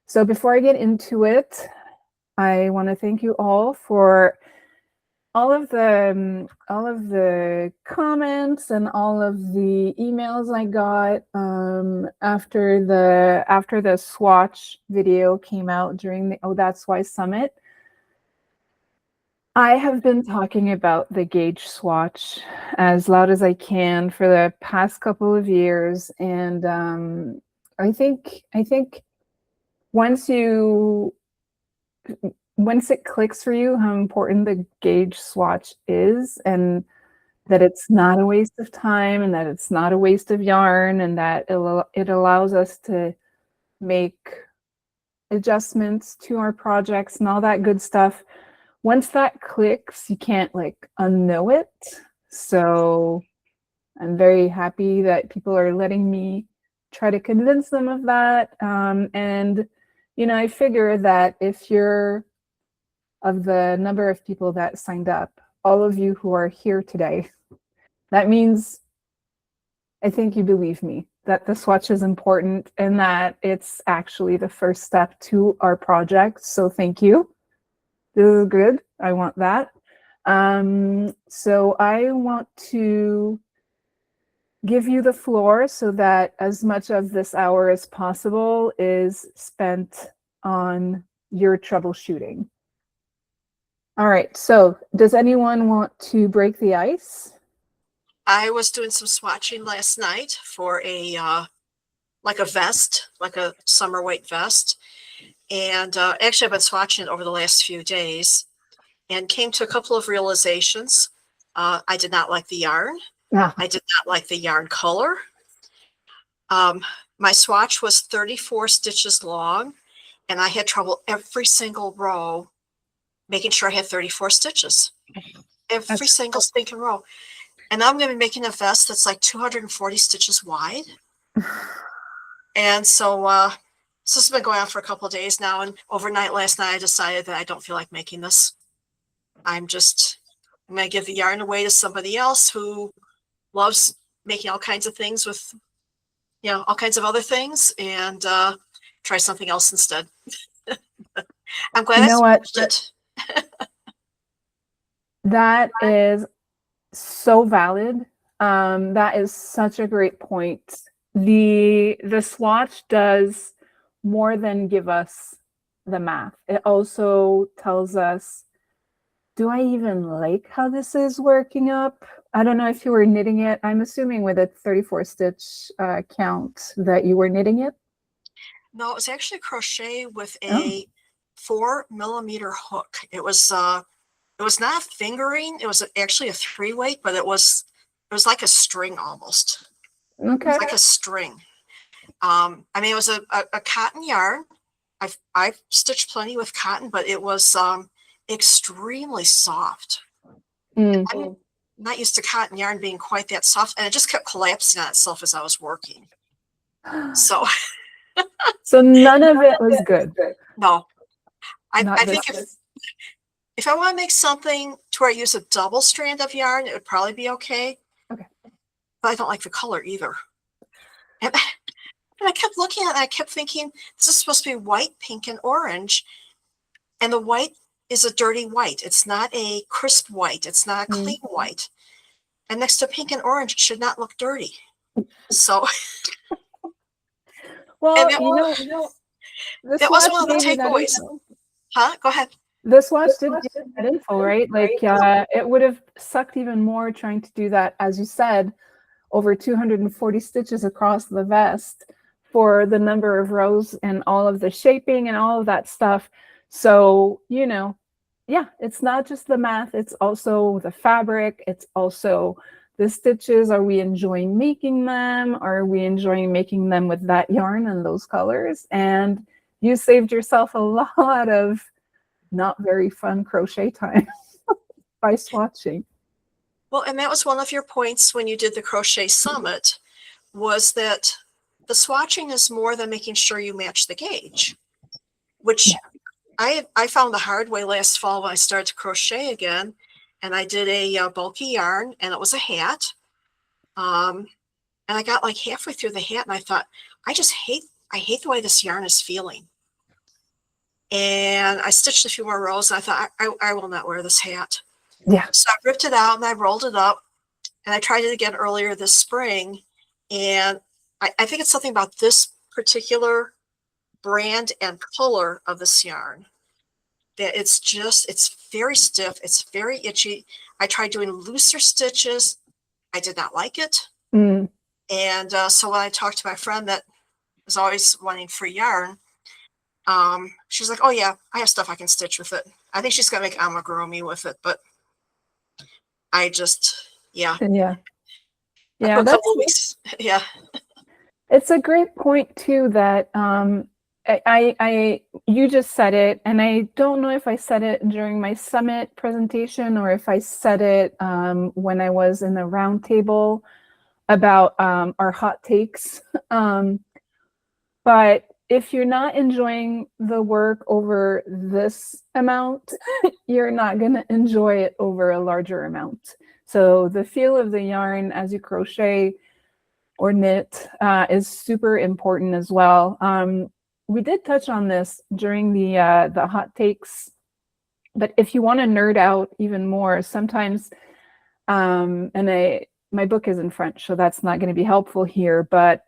So before I get into it, I want to thank you all for all of the comments and all of the emails I got after the Swatch video came out during the Oh That's Why Summit. I have been talking about the gauge swatch as loud as I can for the past couple of years, and I think once you once it clicks for you how important the gauge swatch is, and that it's not a waste of time, and that it's not a waste of yarn, and that it allows us to make adjustments to our projects and all that good stuff. Once that clicks, you can't like unknow it. So I'm very happy that people are letting me try to convince them of that. And, you know, I figure that if you're of the number of people that signed up, all of you who are here today, that means I think you believe me that the swatch is important and that it's actually the first step to our project. So thank you. This is good. I want that. So I want to give you the floor so that as much of this hour as possible is spent on your troubleshooting. All right, so does anyone want to break the ice? I was doing some swatching last night for a like a vest, like a summer weight vest. And actually I've been swatching it over the last few days and came to a couple of realizations. I did not like the yarn. I did not like the yarn color. My swatch was 34 stitches long, and I had trouble every single row making sure I had 34 stitches. Every single stinking row. And now I'm going to be making a vest that's like 240 stitches wide. And so, so this has been going on for a couple of days now. And overnight last night, I decided that I don't feel like making this. I'm going to give the yarn away to somebody else who loves making all kinds of things with, you know, all kinds of other things, and try something else instead. I'm glad you know I what? it. That is so valid. That is such a great point. The swatch does more than give us the math. It also tells us, do I even like how this is working up? I don't know if you were knitting it. I'm assuming with a 34 stitch count that you were knitting it. No, it was actually crochet with a 4mm hook. It was not fingering. It was actually a 3-weight, but it was like a string almost. Okay. It was like a string. I mean, it was a cotton yarn. I've stitched plenty with cotton, but it was extremely soft. I'm not used to cotton yarn being quite that soft, and it just kept collapsing on itself as I was working. So, so none of it was good. No, I think if I want to make something to where I use a double strand of yarn, it would probably be okay. Okay. But I don't like the color either. And I kept looking at it, and I kept thinking, this is supposed to be white, pink, and orange. And the white is a dirty white. It's not a crisp white. It's not a clean white. And next to pink and orange, it should not look dirty. So, well, that was one of the takeaways. Huh? Go ahead. The swatch did give that info, right? Like, it would have sucked even more trying to do that, as you said, over 240 stitches across the vest for the number of rows and all of the shaping and all of that stuff. So, you know, yeah, it's not just the math, it's also the fabric, it's also the stitches. Are we enjoying making them? Are we enjoying making them with that yarn and those colors? And you saved yourself a lot of not very fun crochet time by swatching. Well, and that was one of your points when you did the crochet summit, was that the swatching is more than making sure you match the gauge, which I found the hard way last fall when I started to crochet again, and I did a bulky yarn, and it was a hat. And I got like halfway through the hat, and I thought, I just hate I hate the way this yarn is feeling. And I stitched a few more rows, and I thought, I will not wear this hat. Yeah. So I ripped it out and I rolled it up, and I tried it again earlier this spring. And I think it's something about this particular brand and color of this yarn that it's very stiff. It's very itchy. I tried doing looser stitches. I did not like it. Mm. And so when I talked to my friend that was always wanting free yarn, she's like, oh yeah, I have stuff I can stitch with it. I think she's gonna make amigurumi with it, but I just, yeah. Yeah. I Yeah, put a that's couple of weeks. Yeah. it's a great point too that you just said it, and I don't know if I said it during my summit presentation or if I said it when I was in the roundtable about our hot takes. But if you're not enjoying the work over this amount, you're not going to enjoy it over a larger amount. So the feel of the yarn as you crochet or knit is super important as well. We did touch on this during the hot takes, but if you want to nerd out even more, sometimes, my book is in French, so that's not going to be helpful here, but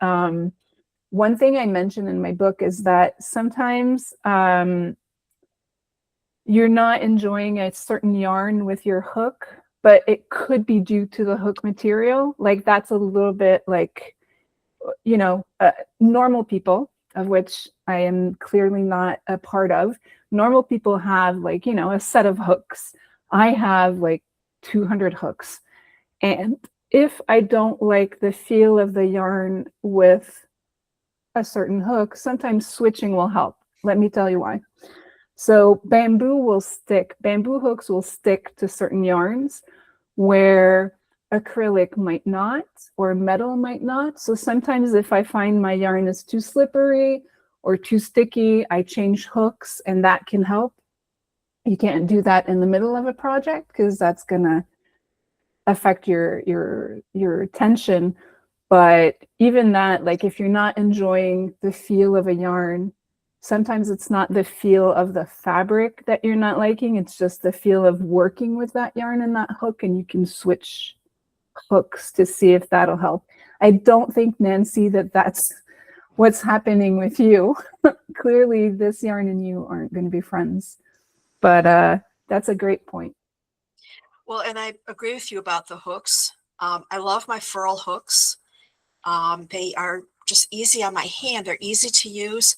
one thing I mentioned in my book is that sometimes you're not enjoying a certain yarn with your hook, but it could be due to the hook material. Like that's a little bit like, you know, normal people, of which I am clearly not a part of. Normal people have like, you know, a set of hooks. I have like 200 hooks. And if I don't like the feel of the yarn with a certain hook, sometimes switching will help. Let me tell you why. So bamboo hooks will stick to certain yarns where acrylic might not, or metal might not. So sometimes if I find my yarn is too slippery or too sticky, I change hooks, and that can help. You can't do that in the middle of a project because that's gonna affect your tension. But even that, like if you're not enjoying the feel of a yarn, sometimes it's not the feel of the fabric that you're not liking, it's just the feel of working with that yarn and that hook, and you can switch hooks to see if that'll help. I don't think, Nancy, that that's what's happening with you. Clearly this yarn and you aren't going to be friends, but that's a great point. Well, and I agree with you about the hooks. I love my furl hooks. They are just easy on my hand. They're easy to use,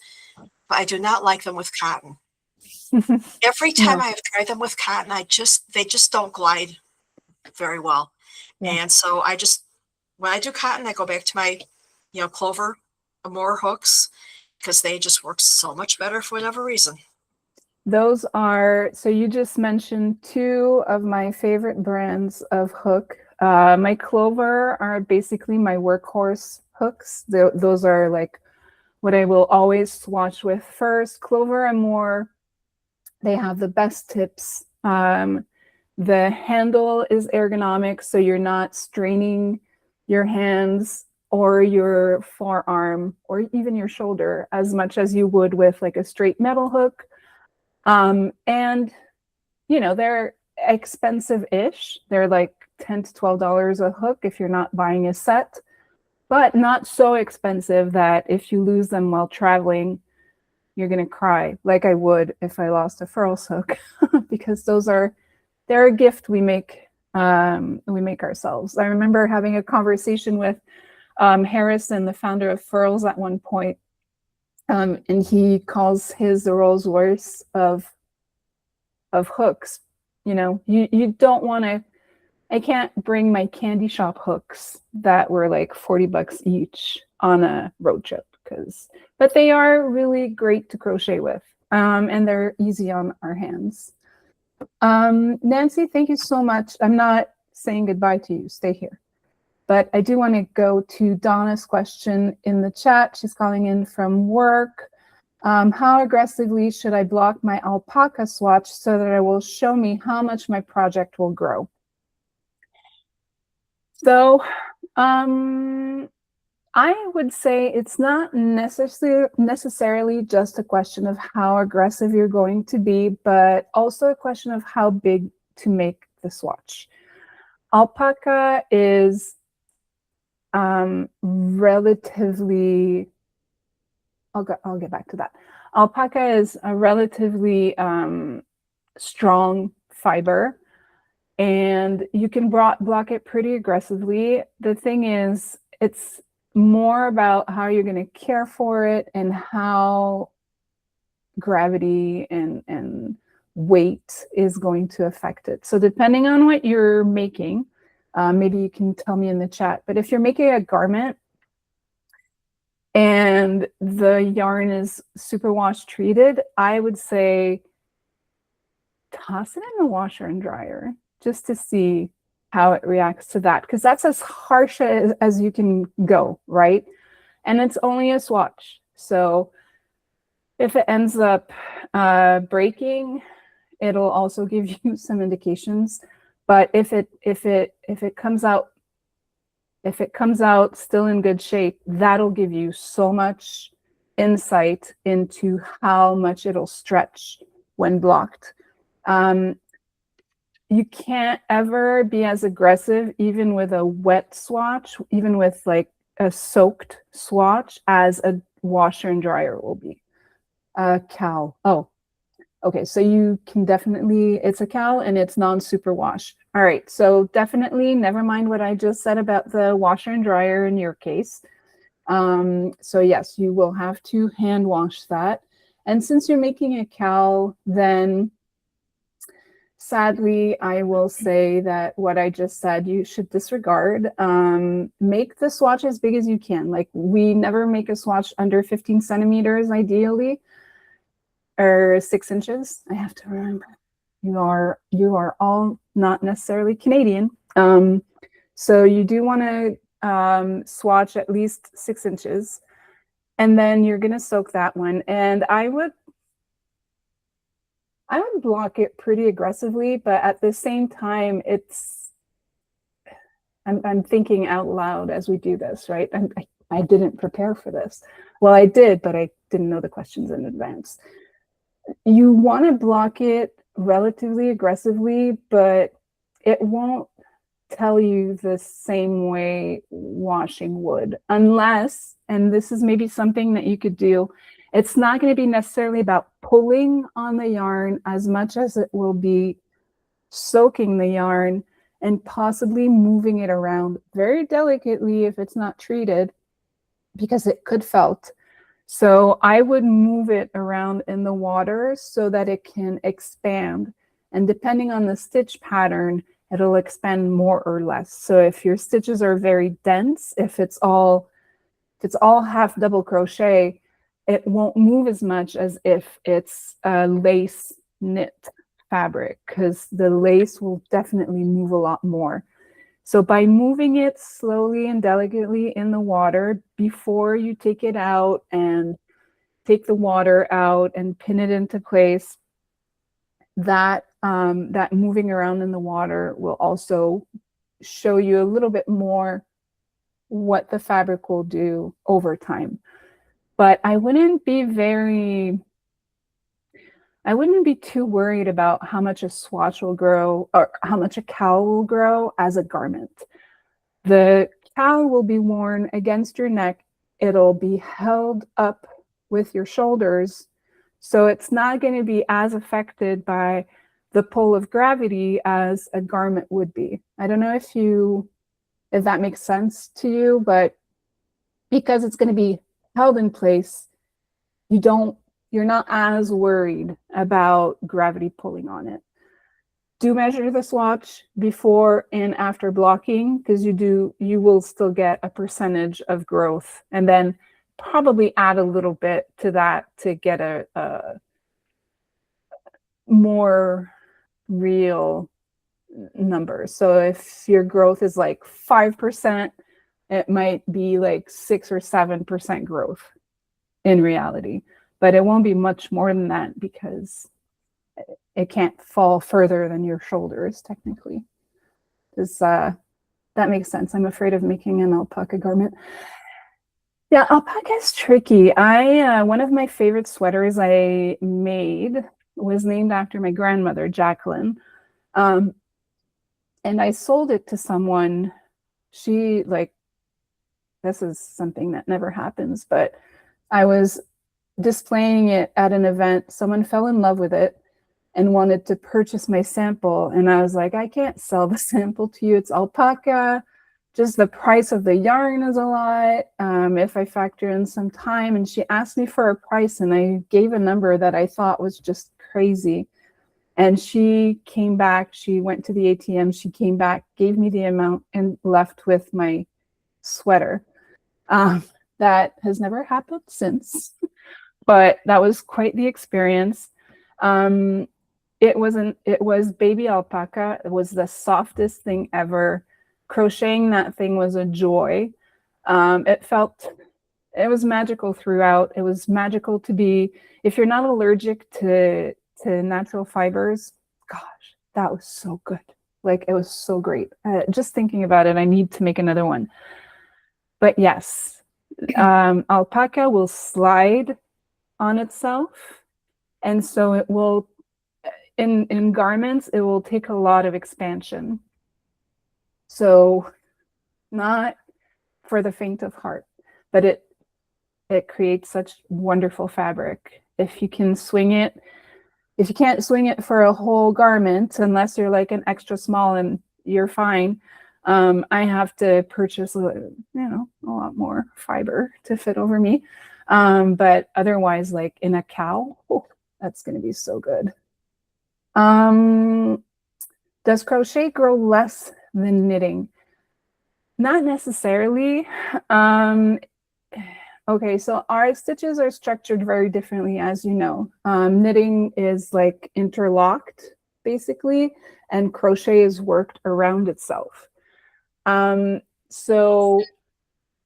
but I do not like them with cotton. Every time No. I have tried them with cotton, they just don't glide very well. Yeah. And so when I do cotton, I go back to my, Clover Amore hooks because they just work so much better for whatever reason. Those are, so you just mentioned two of my favorite brands of hook. My Clover are basically my workhorse hooks. Those are like what I will always swatch with first. Clover Amore, they have the best tips. The handle is ergonomic, so you're not straining your hands or your forearm or even your shoulder as much as you would with like a straight metal hook. And they're expensive-ish. They're like $10 to $12 a hook if you're not buying a set, but not so expensive that if you lose them while traveling, you're gonna cry like I would if I lost a furls hook, because they're a gift we make ourselves. I remember having a conversation with Harrison, the founder of Furls, at one point, and he calls his the Rolls Royce of hooks. You don't want to. I can't bring my candy shop hooks that were like $40 each on a road trip, but they are really great to crochet with, and they're easy on our hands. Nancy, thank you so much. I'm not saying goodbye to you. Stay here. But I do want to go to Donna's question in the chat. She's calling in from work. How aggressively should I block my alpaca swatch so that it will show me how much my project will grow? So I would say it's not necessarily just a question of how aggressive you're going to be, but also a question of how big to make the swatch. Alpaca is relatively, I'll get back to that. Alpaca is a relatively strong fiber, and you can block it pretty aggressively. The thing is, it's more about how you're going to care for it and how gravity and weight is going to affect it. So depending on what you're making, maybe you can tell me in the chat, but if you're making a garment and the yarn is superwash treated, I would say toss it in the washer and dryer just to see how it reacts to that, because that's as harsh as you can go, right? And it's only a swatch. So if it ends up breaking, it'll also give you some indications. But if it comes out still in good shape, that'll give you so much insight into how much it'll stretch when blocked. You can't ever be as aggressive, even with a wet swatch, even with like a soaked swatch, as a washer and dryer will be. Cal. Oh, okay. So you can definitely, it's a cal and it's non-superwash. All right. So definitely never mind what I just said about the washer and dryer in your case. So yes, you will have to hand wash that. And since you're making a cal, then sadly, I will say that what I just said, you should disregard. Make the swatch as big as you can. Like, we never make a swatch under 15 centimeters, ideally, or 6 inches. I have to remember, you are all not necessarily Canadian. So you do want to swatch at least 6 inches, and then you're going to soak that one. And I would block it pretty aggressively, but at the same time, I'm thinking out loud as we do this, right? I didn't prepare for this. Well, I did, but I didn't know the questions in advance. You want to block it relatively aggressively, but it won't tell you the same way washing would, unless, and this is maybe something that you could do, it's not going to be necessarily about pulling on the yarn as much as it will be soaking the yarn and possibly moving it around very delicately if it's not treated, because it could felt. So I would move it around in the water so that it can expand. And depending on the stitch pattern, it'll expand more or less. So if your stitches are very dense, if it's all half double crochet, it won't move as much as if it's a lace knit fabric, because the lace will definitely move a lot more. So by moving it slowly and delicately in the water before you take it out and take the water out and pin it into place, that that moving around in the water will also show you a little bit more what the fabric will do over time. But I wouldn't be too worried about how much a swatch will grow or how much a cowl will grow as a garment. The cowl will be worn against your neck. It'll be held up with your shoulders. So it's not going to be as affected by the pull of gravity as a garment would be. I don't know if that makes sense to you, but because it's going to be held in place, you're not as worried about gravity pulling on it. Do measure the swatch before and after blocking, because you will still get a percentage of growth, and then probably add a little bit to that to get a more real number. So if your growth is like 5%, it might be like 6 or 7% growth in reality, but it won't be much more than that because it can't fall further than your shoulders technically. Does that make sense? I'm afraid of making an alpaca garment. Yeah, alpaca is tricky. One of my favorite sweaters I made was named after my grandmother, Jacqueline. Um, and I sold it to someone. She like, this is something that never happens, but I was displaying it at an event. Someone fell in love with it and wanted to purchase my sample. And I was like, I can't sell the sample to you. It's alpaca. Just the price of the yarn is a lot. If I factor in some time, and she asked me for a price, and I gave a number that I thought was just crazy. And she came back, she went to the ATM, she came back, gave me the amount, and left with my sweater. That has never happened since, but that was quite the experience. It was baby alpaca. It was the softest thing ever. Crocheting that thing was a joy. It was magical throughout. It was magical to be, if you're not allergic to natural fibers, gosh, that was so good. Like, it was so great. Just thinking about it, I need to make another one. But yes, alpaca will slide on itself. And so it will, in garments, it will take a lot of expansion. So not for the faint of heart, but it creates such wonderful fabric. If you can swing it, if you can't swing it for a whole garment, unless you're like an extra small and you're fine, I have to purchase, a lot more fiber to fit over me. But otherwise, like in a cow, oh, that's going to be so good. Does crochet grow less than knitting? Not necessarily. Okay, so our stitches are structured very differently, as you know. Knitting is like interlocked, basically, and crochet is worked around itself. So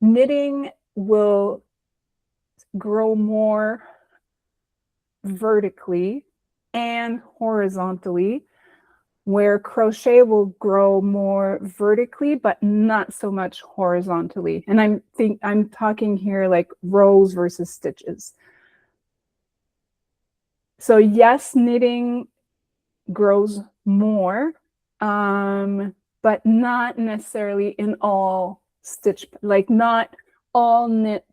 knitting will grow more vertically and horizontally, where crochet will grow more vertically, but not so much horizontally. And I'm talking here like rows versus stitches. So yes, knitting grows more, but not necessarily in all stitch, like not all knit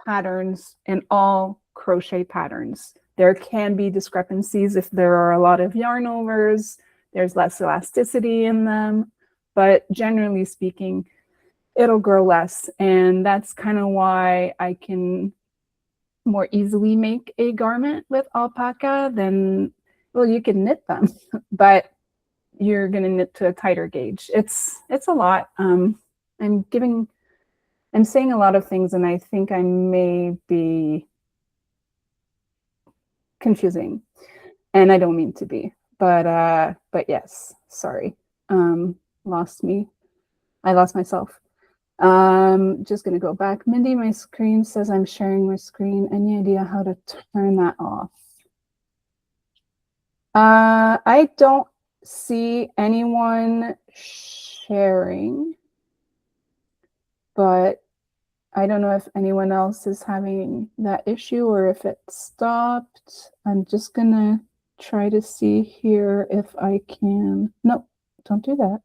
patterns and all crochet patterns. There can be discrepancies if there are a lot of yarn overs. There's less elasticity in them, but generally speaking, it'll grow less. And that's kind of why I can more easily make a garment with alpaca than, well, you can knit them, but you're going to knit to a tighter gauge. It's a lot. I'm saying a lot of things, and I think I may be confusing, and I don't mean to be. But yes, sorry. Lost me. I lost myself. Just gonna go back. Mindy, my screen says I'm sharing my screen. Any idea how to turn that off? I don't see anyone sharing, but I don't know if anyone else is having that issue or if it stopped. I'm just gonna try to see here if I can. No, don't do that.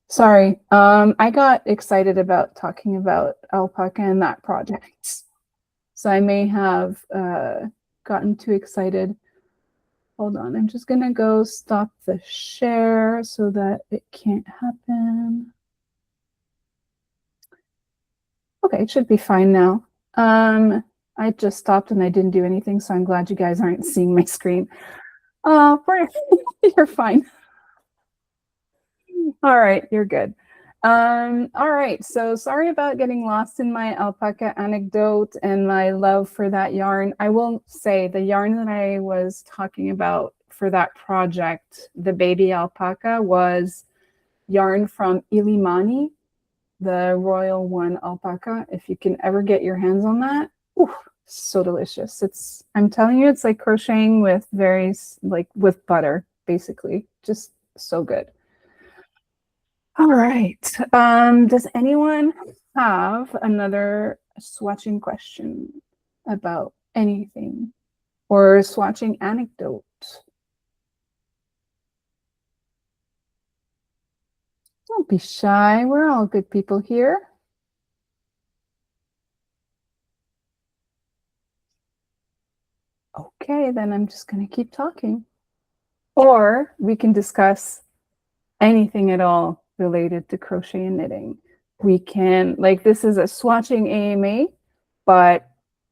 Sorry, I got excited about talking about alpaca and that project. So I may have gotten too excited. Hold on, I'm just gonna go stop the share so that it can't happen. Okay, it should be fine now. I just stopped and I didn't do anything, so I'm glad you guys aren't seeing my screen. You're fine. All right, you're good. All right, so sorry about getting lost in my alpaca anecdote and my love for that yarn. I will say the yarn that I was talking about for that project, the baby alpaca, was yarn from Illimani, the Royal One alpaca. If you can ever get your hands on that, ooh, so delicious. I'm telling you, it's like crocheting with with butter, basically. Just so good. All right. Does anyone have another swatching question about anything or swatching anecdote? Don't be shy. We're all good people here. Okay, then I'm just going to keep talking. Or we can discuss anything at all related to crochet and knitting. We can, like, this is a swatching AMA, but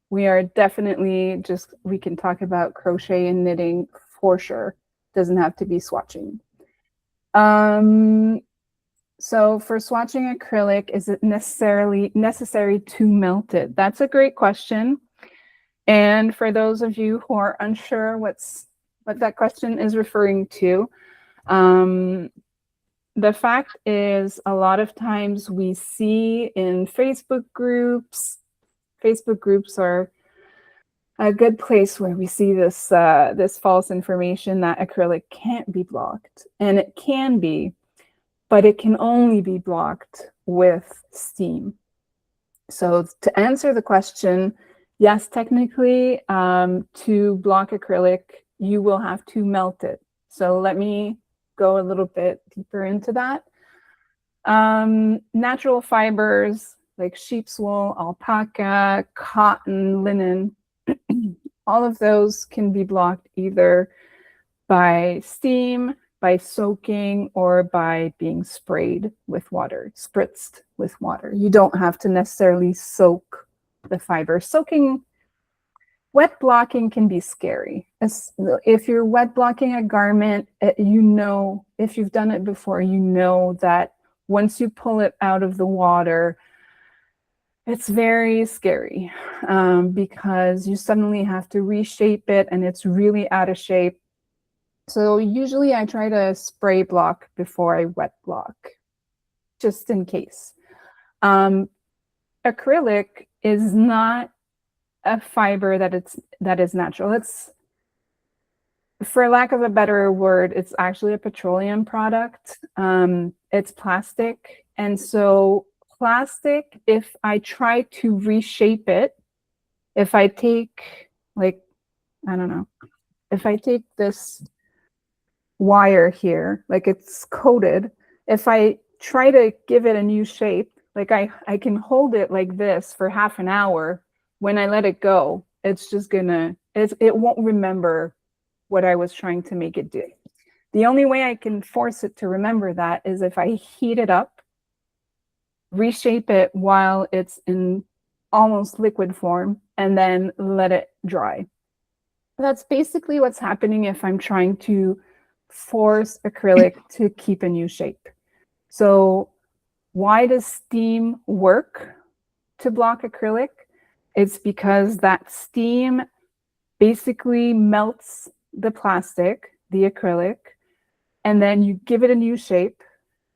we are definitely just, we can talk about crochet and knitting for sure. Doesn't have to be swatching. So for swatching acrylic, is it necessary to melt it? That's a great question. And for those of you who are unsure what that question is referring to, the fact is a lot of times we see in Facebook groups are a good place where we see this this false information that acrylic can't be blocked, and it can be, but it can only be blocked with steam. So to answer the question, yes, technically, to block acrylic, you will have to melt it. So let me go a little bit deeper into that. Natural fibers like sheep's wool, alpaca, cotton, linen, all of those can be blocked either by steam, by soaking, or by being sprayed with water, spritzed with water. You don't have to necessarily soak the fiber. Wet blocking can be scary. If you're wet blocking a garment, you know, if you've done it before, you know that once you pull it out of the water, it's very scary because you suddenly have to reshape it and it's really out of shape. So usually I try to spray block before I wet block, just in case. Acrylic is not a fiber that is natural. It's, for lack of a better word, it's actually a petroleum product. It's plastic. And so plastic, if I try to reshape it, if I take, like, I don't know, if I take this wire here, like it's coated, if I try to give it a new shape, like I can hold it like this for half an hour. When I let it go, it's just gonna, it won't remember what I was trying to make it do. The only way I can force it to remember that is if I heat it up, reshape it while it's in almost liquid form, and then let it dry. That's basically what's happening if I'm trying to force acrylic to keep a new shape. So why does steam work to block acrylic? It's because that steam basically melts the plastic, the acrylic, and then you give it a new shape,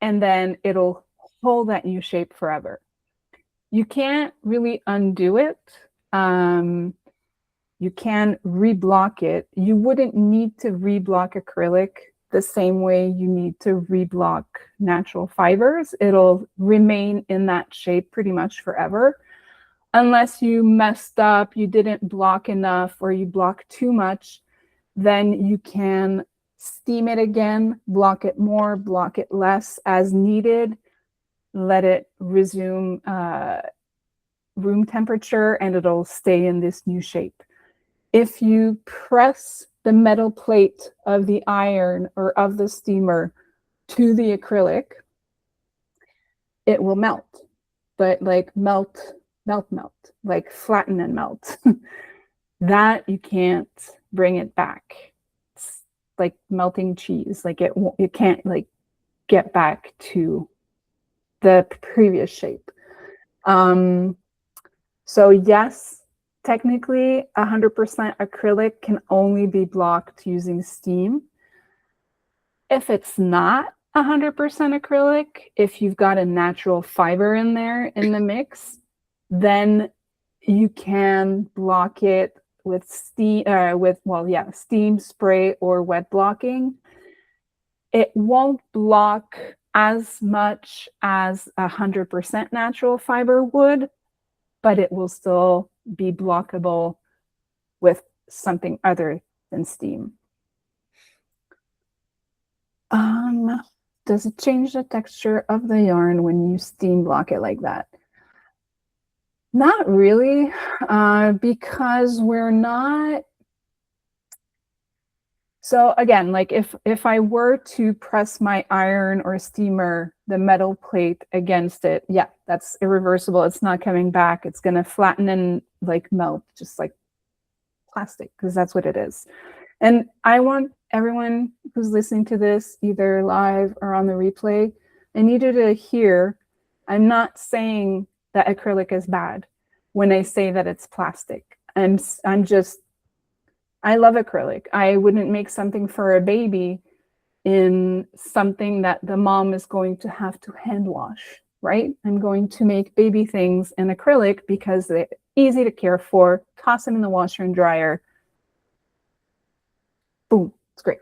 and then it'll hold that new shape forever. You can't really undo it. You can reblock it. You wouldn't need to reblock acrylic the same way you need to reblock natural fibers. It'll remain in that shape pretty much forever. Unless you messed up, you didn't block enough, or you block too much, then you can steam it again, block it more, block it less as needed, let it resume room temperature, and it'll stay in this new shape. If you press the metal plate of the iron or of the steamer to the acrylic, it will melt, but like melt, like flatten and melt. That you can't bring it back. It's like melting cheese. Like it can't like get back to the previous shape. So yes, technically 100% acrylic can only be blocked using steam. If it's not 100% acrylic, if you've got a natural fiber in there in the mix, then you can block it with steam, steam spray or wet blocking. It won't block as much as 100% natural fiber would, but it will still be blockable with something other than steam. Does it change the texture of the yarn when you steam block it like that? Not really, because we're not. So again, like if I were to press my iron or steamer, the metal plate against it, yeah, that's irreversible. It's not coming back. It's going to flatten and like melt, just like plastic, because that's what it is. And I want everyone who's listening to this, either live or on the replay, I need you to hear, I'm not saying that acrylic is bad when I say that it's plastic. I love acrylic. I wouldn't make something for a baby in something that the mom is going to have to hand wash, right? I'm going to make baby things in acrylic because they're easy to care for, toss them in the washer and dryer. Boom, it's great.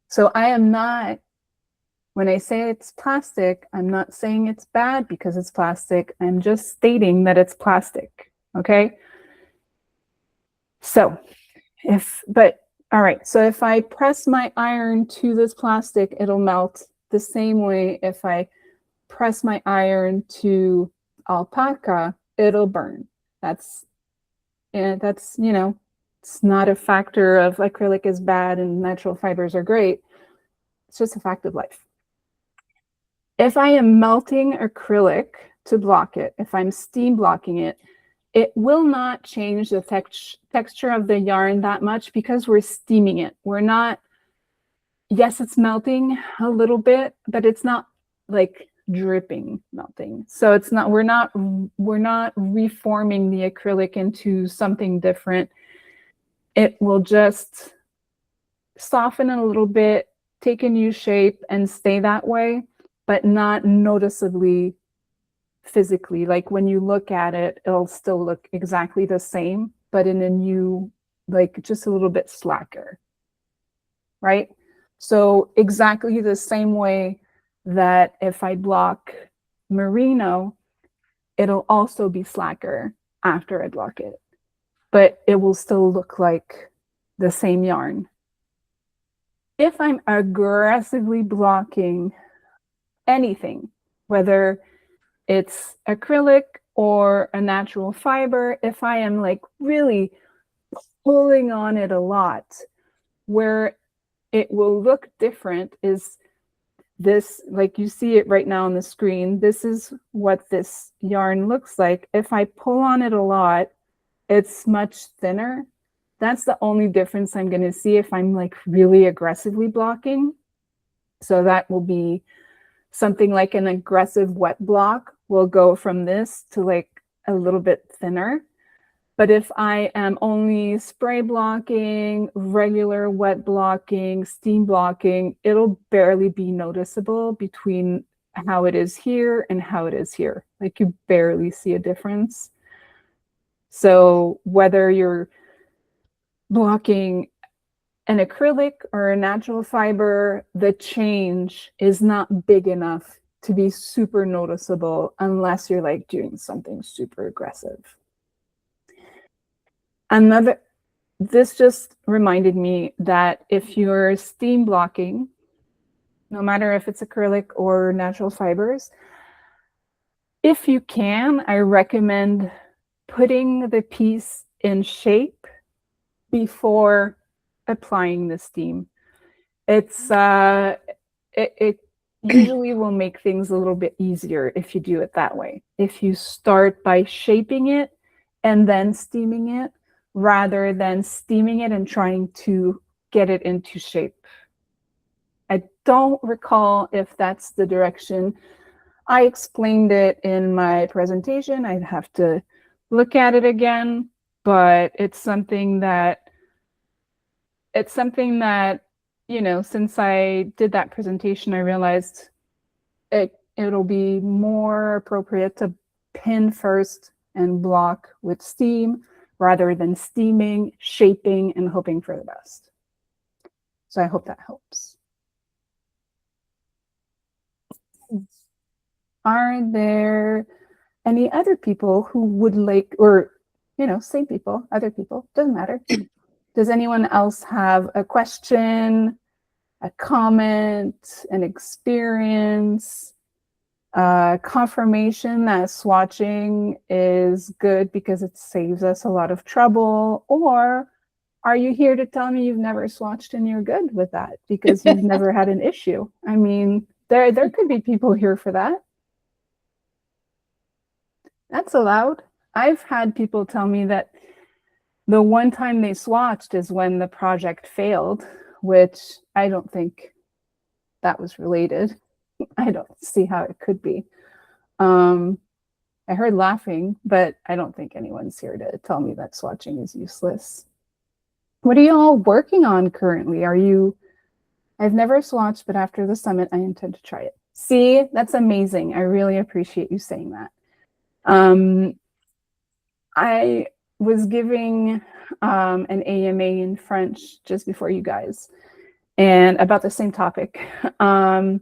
So I am not, when I say it's plastic, I'm not saying it's bad because it's plastic. I'm just stating that it's plastic, okay? So all right, so if I press my iron to this plastic, it'll melt the same way if I press my iron to alpaca, it'll burn. That's, you know, it's not a factor of acrylic is bad and natural fibers are great. It's just a fact of life. If I am melting acrylic to block it, if I'm steam blocking it, it will not change the texture of the yarn that much because we're steaming it. We're not, yes, it's melting a little bit, but it's not like dripping melting. So it's not, we're not reforming the acrylic into something different. It will just soften a little bit, take a new shape and stay that way, but not noticeably physically. Like when you look at it, it'll still look exactly the same, but in a new, like just a little bit slacker, right? So exactly the same way that if I block merino, it'll also be slacker after I block it, but it will still look like the same yarn. If I'm aggressively blocking anything, whether it's acrylic or a natural fiber, if I am like really pulling on it a lot, where it will look different is this, like you see it right now on the screen, this is what this yarn looks like. If I pull on it a lot, it's much thinner. That's the only difference I'm going to see if I'm like really aggressively blocking. So that will be something like an aggressive wet block will go from this to like a little bit thinner. But if I am only spray blocking, regular wet blocking, steam blocking, it'll barely be noticeable between how it is here and how it is here. Like you barely see a difference. So whether you're blocking an acrylic or a natural fiber, the change is not big enough to be super noticeable unless you're like doing something super aggressive. This just reminded me that if you're steam blocking, no matter if it's acrylic or natural fibers, if you can, I recommend putting the piece in shape before applying the steam. It's it usually will make things a little bit easier if you do it that way. If you start by shaping it and then steaming it, rather than steaming it and trying to get it into shape. I don't recall if that's the direction. I explained it in my presentation. I'd have to look at it again, but it's something that, you know, since I did that presentation, I realized it'll be more appropriate to pin first and block with steam rather than steaming, shaping, and hoping for the best. So I hope that helps. Are there any other people who would like, or, you know, same people, other people, doesn't matter. Does anyone else have a question, a comment, an experience, confirmation that swatching is good because it saves us a lot of trouble? Or are you here to tell me you've never swatched and you're good with that because you've never had an issue? I mean, there could be people here for that. That's allowed. I've had people tell me that the one time they swatched is when the project failed, which I don't think that was related. I don't see how it could be. I heard laughing, but I don't think anyone's here to tell me that swatching is useless. What are you all working on currently? I've never swatched, but after the summit, I intend to try it. See, that's amazing. I really appreciate you saying that. I was giving an AMA in French just before you guys, and about the same topic. And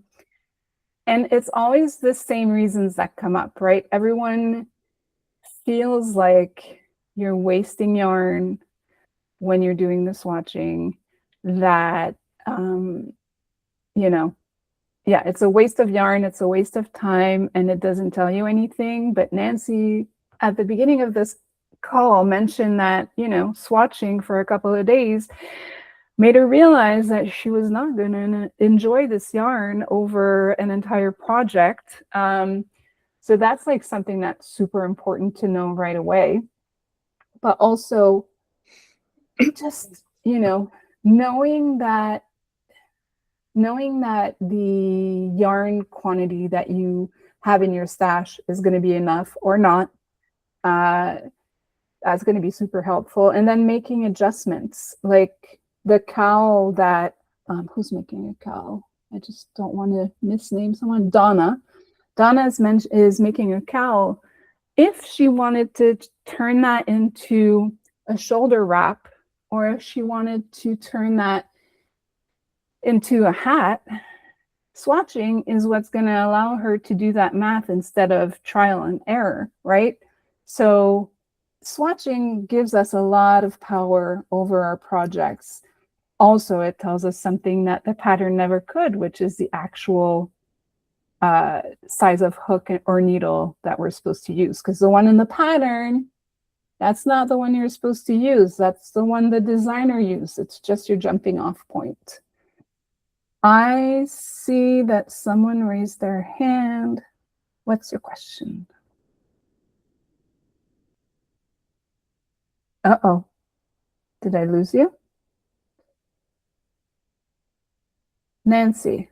it's always the same reasons that come up, right? Everyone feels like you're wasting yarn when you're doing the swatching, that, you know, yeah, it's a waste of yarn, it's a waste of time, and it doesn't tell you anything. But Nancy, at the beginning of this call, mentioned that, you know, swatching for a couple of days made her realize that she was not going to enjoy this yarn over an entire project. So that's like something that's super important to know right away. But also just, you know, knowing that the yarn quantity that you have in your stash is going to be enough or not, that's going to be super helpful. And then making adjustments, like the cowl that, who's making a cowl? I just don't want to misname someone. Donna is making a cowl. If she wanted to turn that into a shoulder wrap, or if she wanted to turn that into a hat, swatching is what's going to allow her to do that math instead of trial and error, right? So swatching gives us a lot of power over our projects. Also, it tells us something that the pattern never could, which is the actual size of hook or needle that we're supposed to use. Because the one in the pattern, that's not the one you're supposed to use. That's the one the designer used. It's just your jumping off point. I see that someone raised their hand. What's your question? Uh-oh. Did I lose you? Nancy.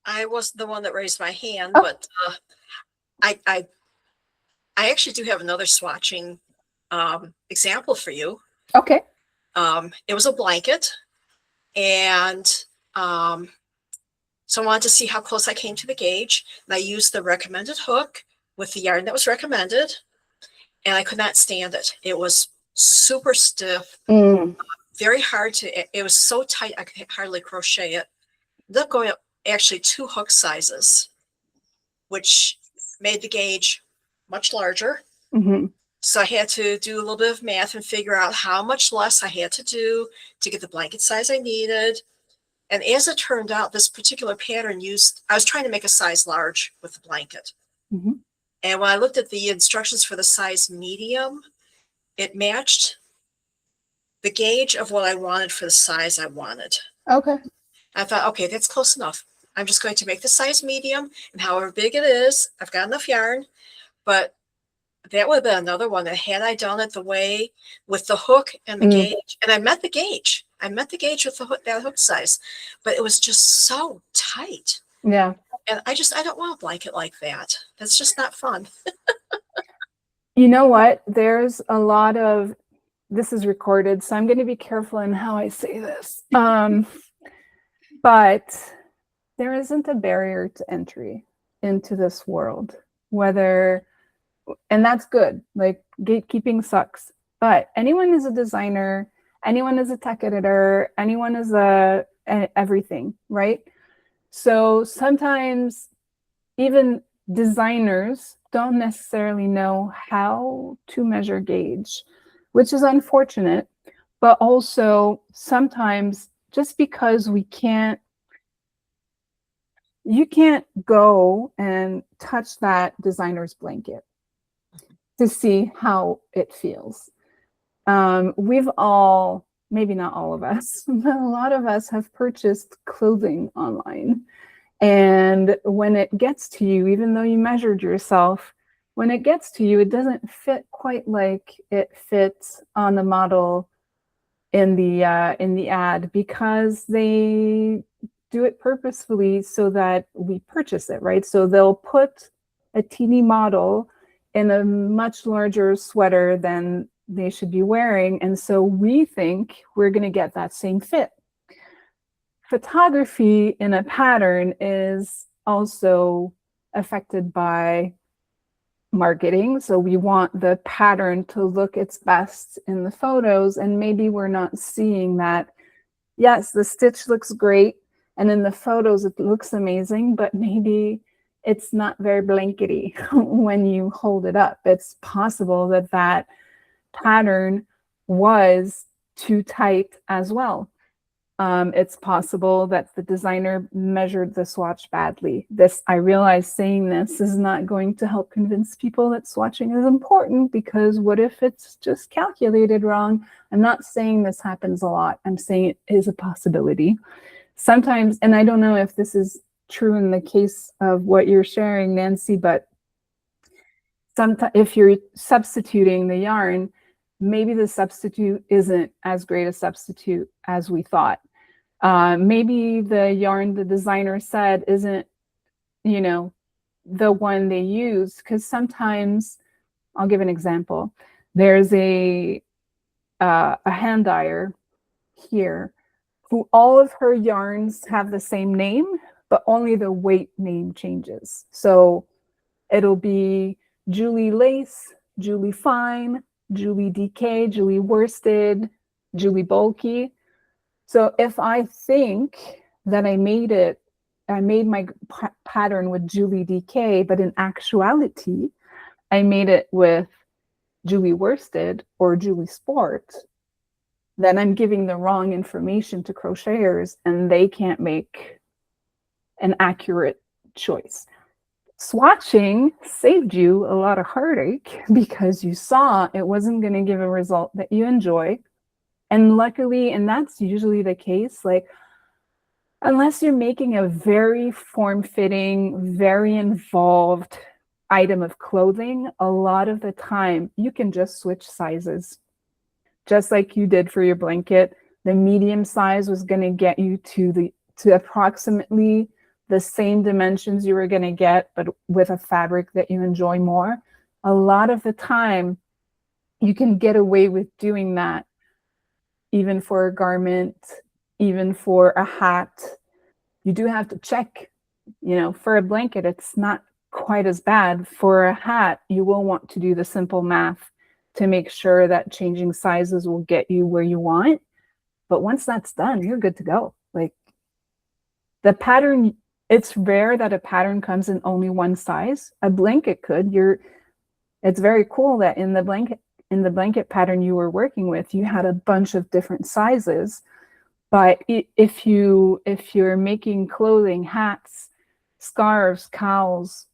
I was the one that raised my hand, Oh. but I actually do have another swatching example for you. Okay. It was a blanket, and so I wanted to see how close I came to the gauge, and I used the recommended hook with the yarn that was recommended, and I could not stand it. It was super stiff, very hard to, it was so tight I could hardly crochet it. Ended up going up actually 2 hook sizes, which made the gauge much larger. So I had to do a little bit of math and figure out how much less I had to do to get the blanket size I needed. And as it turned out, this particular pattern I was trying to make a size large with the blanket. And when I looked at the instructions for the size medium, it matched the gauge of what I wanted for the size I wanted. Okay. I thought, okay, that's close enough. I'm just going to make the size medium, and however big it is, I've got enough yarn. But that would have been another one that had I done it the way with the hook and the gauge, and I met the gauge. I met the gauge with the hook, that hook size, but it was just so tight. Yeah. And I don't want a blanket like that. That's just not fun. You know what? There's a lot of, this is recorded, so I'm going to be careful in how I say this. But there isn't a barrier to entry into this world, whether, and that's good. Like, gatekeeping sucks, but anyone is a designer, anyone is a tech editor, anyone is a everything, right? So sometimes even designers don't necessarily know how to measure gauge, which is unfortunate. But also sometimes just because you can't go and touch that designer's blanket to see how it feels. We've all, maybe not all of us, but a lot of us have purchased clothing online. And when it gets to you, even though you measured yourself, when it gets to you, it doesn't fit quite like it fits on the model in the ad, because they do it purposefully so that we purchase it, right? So they'll put a teeny model in a much larger sweater than they should be wearing, and so we think we're going to get that same fit. Photography in a pattern is also affected by marketing. So we want the pattern to look its best in the photos, and maybe we're not seeing that, yes, the stitch looks great, and in the photos it looks amazing, but maybe it's not very blankety when you hold it up. It's possible that that pattern was too tight as well. It's possible that the designer measured the swatch badly. I realize saying this is not going to help convince people that swatching is important, because what if it's just calculated wrong? I'm not saying this happens a lot. I'm saying it is a possibility. Sometimes, and I don't know if this is true in the case of what you're sharing, Nancy, but sometimes if you're substituting the yarn, maybe the substitute isn't as great a substitute as we thought. Maybe the yarn the designer said isn't, you know, the one they use, because sometimes, I'll give an example. There's a hand dyer here who all of her yarns have the same name, but only the weight name changes. So it'll be Julie Lace, Julie Fine, Julie DK, Julie Worsted, Julie Bulky. So if I think that I made my pattern with Julie DK, but in actuality, I made it with Julie Worsted or Julie Sport, then I'm giving the wrong information to crocheters, and they can't make an accurate choice. Swatching saved you a lot of heartache because you saw it wasn't going to give a result that you enjoy. And luckily, and that's usually the case, like, unless you're making a very form-fitting, very involved item of clothing, a lot of the time you can just switch sizes. Just like you did for your blanket, the medium size was going to get you to approximately the same dimensions you were going to get, but with a fabric that you enjoy more. A lot of the time, you can get away with doing that, even for a garment, even for a hat. You do have to check, you know, for a blanket, it's not quite as bad. For a hat, you will want to do the simple math to make sure that changing sizes will get you where you want. But once that's done, you're good to go. Like, the pattern, it's rare that a pattern comes in only one size. A blanket could. It's very cool that in the blanket pattern you were working with, you had a bunch of different sizes. But if you're making clothing, hats, scarves, cowls,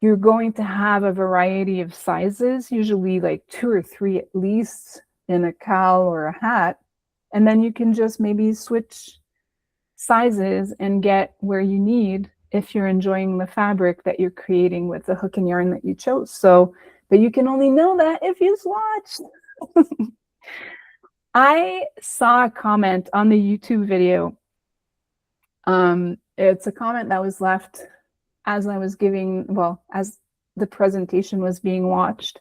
you're going to have a variety of sizes, usually like 2 or 3 at least in a cowl or a hat. And then you can just maybe switch sizes and get where you need if you're enjoying the fabric that you're creating with the hook and yarn that you chose. So, but you can only know that if you swatch. I saw a comment on the YouTube video. It's a comment that was left as I was as the presentation was being watched.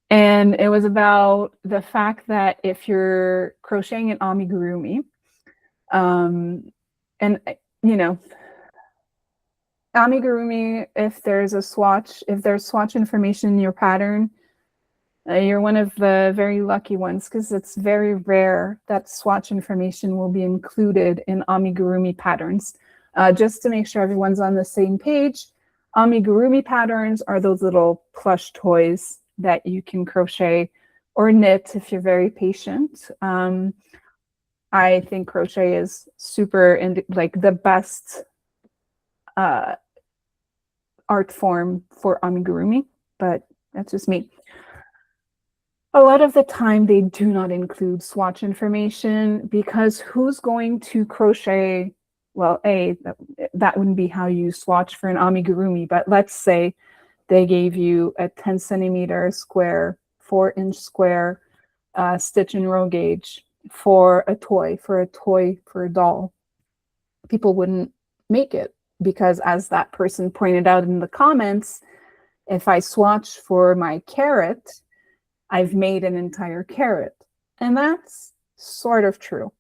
And it was about the fact that if you're crocheting an amigurumi, and you know, amigurumi, if there's swatch information in your pattern, You're one of the very lucky ones, because it's very rare that swatch information will be included in amigurumi patterns. Just to make sure everyone's on the same page, amigurumi patterns are those little plush toys that you can crochet or knit if you're very patient. I think crochet is super, like the best art form for amigurumi, but that's just me. A lot of the time they do not include swatch information, because who's going to crochet? Well, that wouldn't be how you swatch for an amigurumi, but let's say they gave you a 10 centimeter square, 4-inch square stitch and row gauge for a toy, for a doll. People wouldn't make it, because as that person pointed out in the comments, if I swatch for my carrot, I've made an entire carrot. And that's sort of true.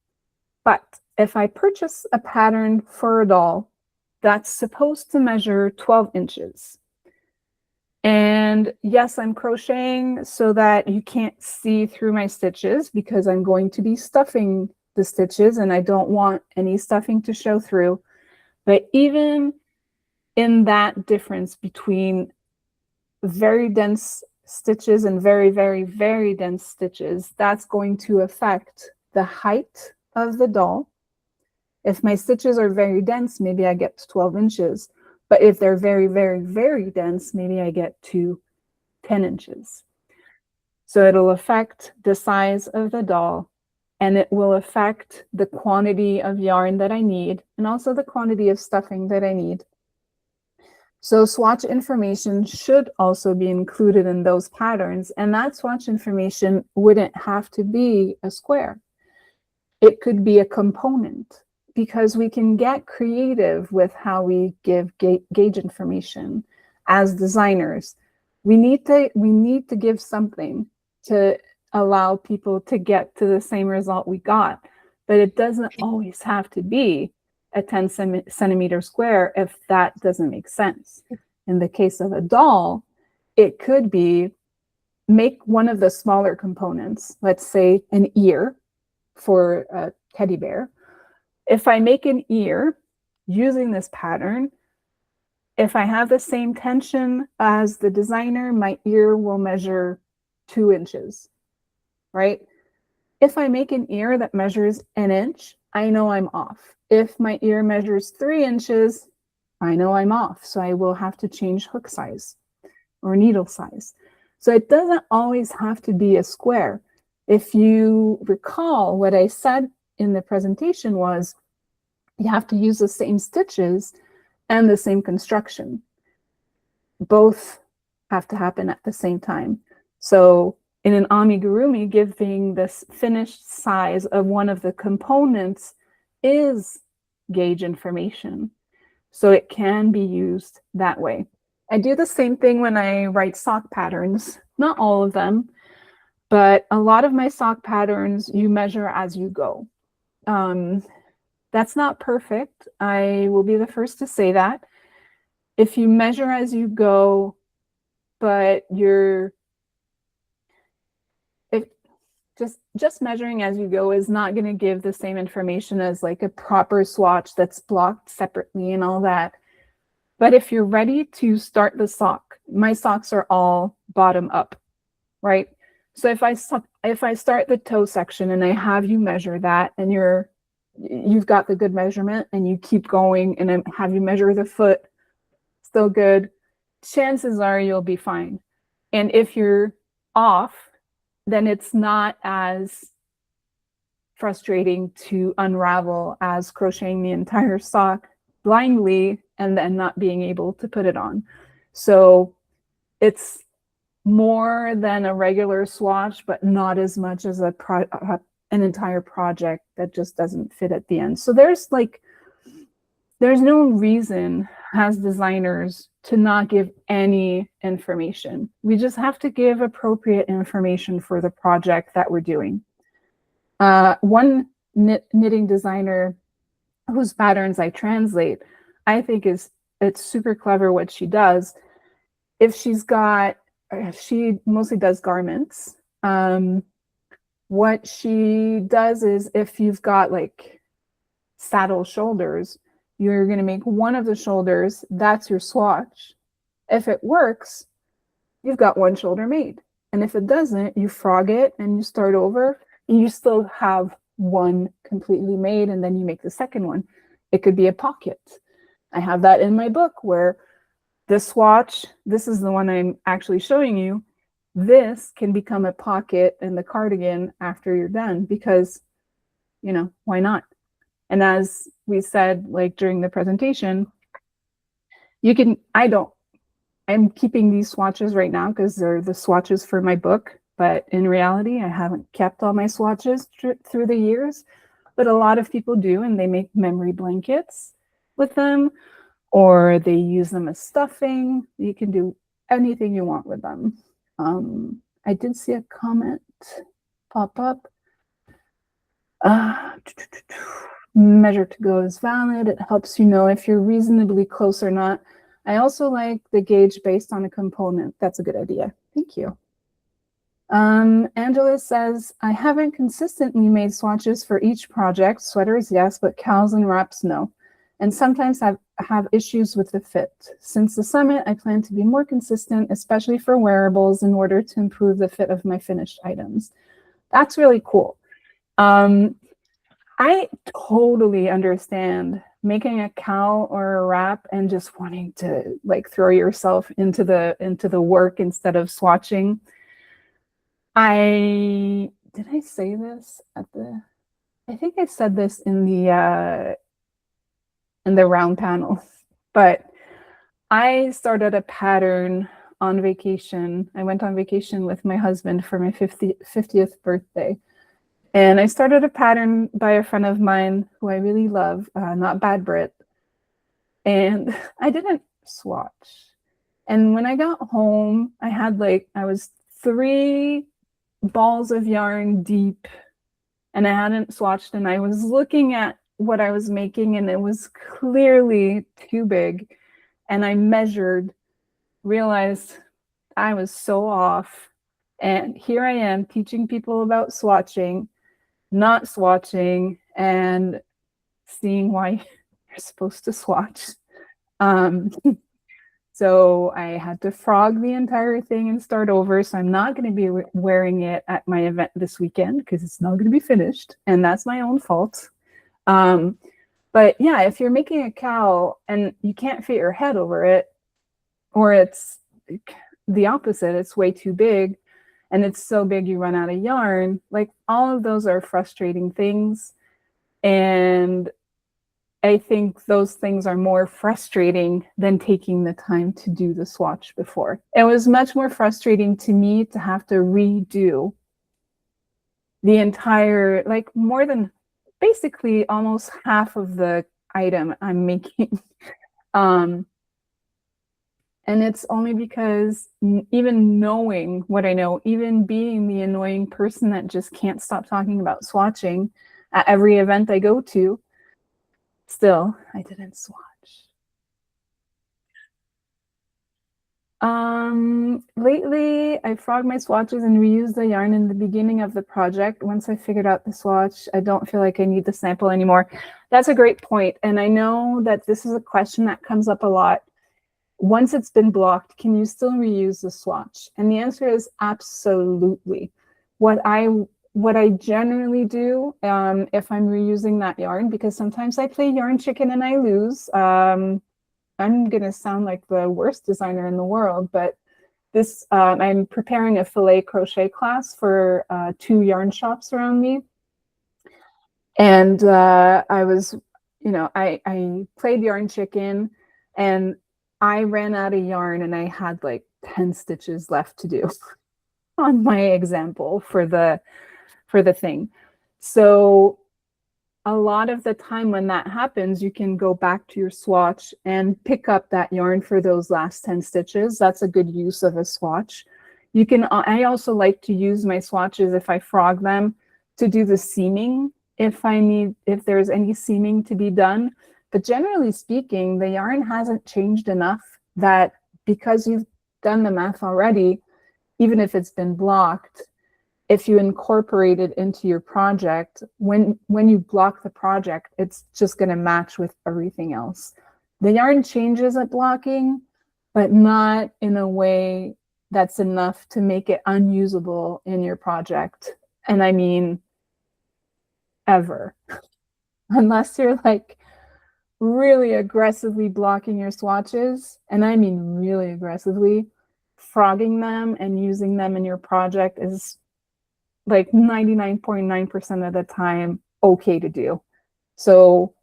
But if I purchase a pattern for a doll that's supposed to measure 12 inches, and yes, I'm crocheting so that you can't see through my stitches, because I'm going to be stuffing the stitches and I don't want any stuffing to show through. But even in that difference between very dense stitches and very, very, very dense stitches, that's going to affect the height of the doll. If my stitches are very dense, maybe I get to 12 inches. But if they're very, very, very dense, maybe I get to 10 inches. So it'll affect the size of the doll, and it will affect the quantity of yarn that I need, and also the quantity of stuffing that I need. So swatch information should also be included in those patterns, and that swatch information wouldn't have to be a square. It could be a component, because we can get creative with how we give gauge information as designers. We need to give something to allow people to get to the same result we got, but it doesn't always have to be a 10 centimeter square if that doesn't make sense. In the case of a doll, it could be make one of the smaller components, let's say an ear for a teddy bear. If I make an ear using this pattern, if I have the same tension as the designer, my ear will measure 2 inches, right? If I make an ear that measures 1 inch, I know I'm off. If my ear measures 3 inches, I know I'm off. So I will have to change hook size or needle size. So it doesn't always have to be a square. If you recall, what I said in the presentation was you have to use the same stitches and the same construction. Both have to happen at the same time. So in an amigurumi, giving this finished size of one of the components is gauge information. So it can be used that way. I do the same thing when I write sock patterns. Not all of them, but a lot of my sock patterns, you measure as you go. That's not perfect. I will be the first to say that. If you measure as you go, but just measuring as you go is not going to give the same information as like a proper swatch that's blocked separately and all that. But if you're ready to start the sock, my socks are all bottom up, right? So if I start the toe section and I have you measure that, and you've got the good measurement, and you keep going and I have you measure the foot, still good, chances are you'll be fine. And if you're off, then it's not as frustrating to unravel as crocheting the entire sock blindly and then not being able to put it on. So it's more than a regular swatch, but not as much as an entire project that just doesn't fit at the end. So there's no reason as designers to not give any information. We just have to give appropriate information for the project that we're doing. One knitting designer whose patterns I translate, I think it's super clever what she does. If she's got she mostly does garments. What she does is, if you've got like saddle shoulders, you're going to make one of the shoulders, that's your swatch. If it works, you've got one shoulder made. And if it doesn't, you frog it and you start over, and you still have one completely made, and then you make the second one. It could be a pocket. I have that in my book, where the swatch, this is the one I'm actually showing you, this can become a pocket in the cardigan after you're done, because, you know, why not? And as we said, like during the presentation, you can, I'm keeping these swatches right now because they're the swatches for my book, but in reality, I haven't kept all my swatches through the years, but a lot of people do, and they make memory blankets with them, or they use them as stuffing. You can do anything you want with them. I did see a comment pop up. Measure to go is valid. It helps you know if you're reasonably close or not. I also like the gauge based on a component. That's a good idea. Thank you. Angela says, I haven't consistently made swatches for each project. Sweaters, yes, but cows and wraps, no. And sometimes I have issues with the fit. Since the summit, I plan to be more consistent, especially for wearables, in order to improve the fit of my finished items. That's really cool. I totally understand making a cowl or a wrap and just wanting to like throw yourself into the work instead of swatching. Did I say this at the, I think I said this in the round panel, but I started a pattern on vacation. I went on vacation with my husband for my 50th birthday. And I started a pattern by a friend of mine who I really love, Not Bad Brit. And I didn't swatch. And when I got home, I was 3 balls of yarn deep, and I hadn't swatched, and I was looking at what I was making, and it was clearly too big. And I measured, realized I was so off. And here I am teaching people about swatching, not swatching, and seeing why you're supposed to swatch. So I had to frog the entire thing and start over. So I'm not going to be wearing it at my event this weekend because it's not going to be finished, and that's my own fault. But yeah, if you're making a cowl and you can't fit your head over it, or it's the opposite, it's way too big, and it's so big you run out of yarn, like all of those are frustrating things. And I think those things are more frustrating than taking the time to do the swatch before. It was much more frustrating to me to have to redo the entire, like more than basically almost half of the item I'm making. And it's only because even knowing what I know, even being the annoying person that just can't stop talking about swatching at every event I go to, still, I didn't swatch. Lately, I frog my swatches and reuse the yarn in the beginning of the project. Once I figured out the swatch, I don't feel like I need the sample anymore. That's a great point. And I know that this is a question that comes up a lot. Once it's been blocked, can you still reuse the swatch? And the answer is absolutely. What I generally do, if I'm reusing that yarn, because sometimes I play yarn chicken and I lose. I'm gonna sound like the worst designer in the world, but this I'm preparing a filet crochet class for 2 yarn shops around me, and I was, I played yarn chicken, and I ran out of yarn, and I had like 10 stitches left to do on my example for the thing. So a lot of the time when that happens, you can go back to your swatch and pick up that yarn for those last 10 stitches. That's a good use of a swatch. You can, I also like to use my swatches, if I frog them, to do the seaming if there's any seaming to be done. But generally speaking, the yarn hasn't changed enough that because you've done the math already, even if it's been blocked, if you incorporate it into your project, when you block the project, it's just going to match with everything else. The yarn changes at blocking, but not in a way that's enough to make it unusable in your project. And I mean, ever. Unless you're like really aggressively blocking your swatches, and I mean really aggressively, frogging them and using them in your project is like 99.9% of the time okay to do. So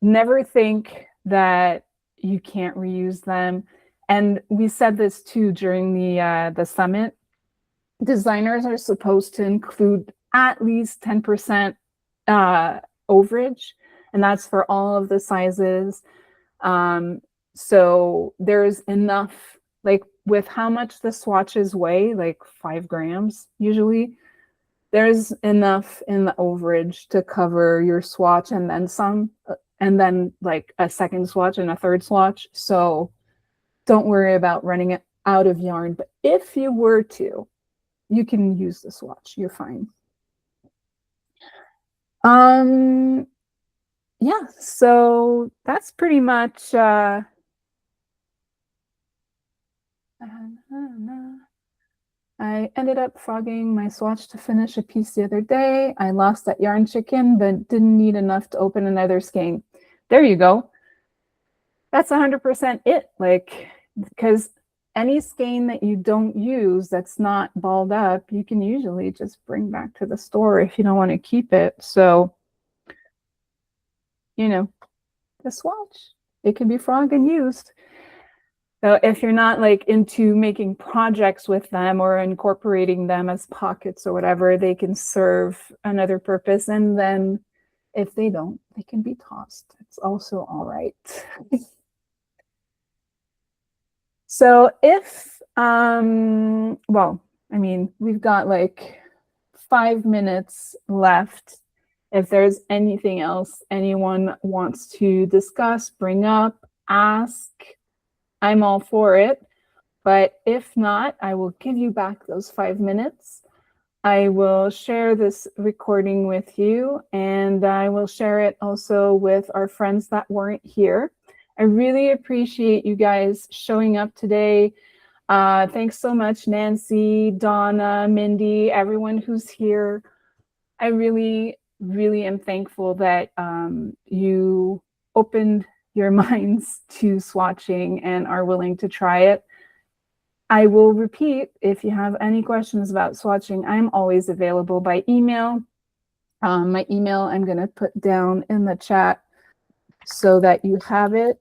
never think that you can't reuse them. And we said this too during the summit. Designers are supposed to include at least 10% overage, and that's for all of the sizes. So there's enough, like with how much the swatches weigh, like 5 grams usually, there's enough in the overage to cover your swatch and then some, and then like a second swatch and a third swatch. So don't worry about running out of yarn. But if you were to, you can use the swatch. You're fine. Yeah, so that's pretty much I ended up frogging my swatch to finish a piece the other day. I lost that yarn chicken, but didn't need enough to open another skein. There you go. That's 100% it. Like, because any skein that you don't use that's not balled up, you can usually just bring back to the store if you don't want to keep it. So, you know, the swatch, it can be frogged and used. So if you're not like into making projects with them or incorporating them as pockets or whatever, they can serve another purpose. And then if they don't, they can be tossed. It's also all right. So if, well, I mean, we've got like 5 minutes left. If there's anything else anyone wants to discuss, bring up, ask, I'm all for it. But if not, I will give you back those 5 minutes. I will share this recording with you, and I will share it also with our friends that weren't here. I really appreciate you guys showing up today. Thanks so much, Nancy, Donna, Mindy, everyone who's here. I really, really am thankful that you opened your minds to swatching and are willing to try it. I will repeat, if you have any questions about swatching, I'm always available by email. My email I'm going to put down in the chat so that you have it.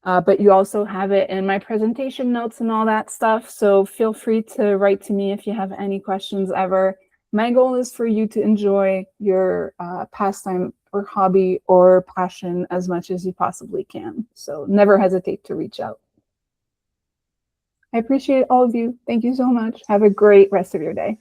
But you also have it in my presentation notes and all that stuff. So feel free to write to me if you have any questions ever. My goal is for you to enjoy your pastime or hobby or passion as much as you possibly can. So never hesitate to reach out. I appreciate all of you. Thank you so much. Have a great rest of your day.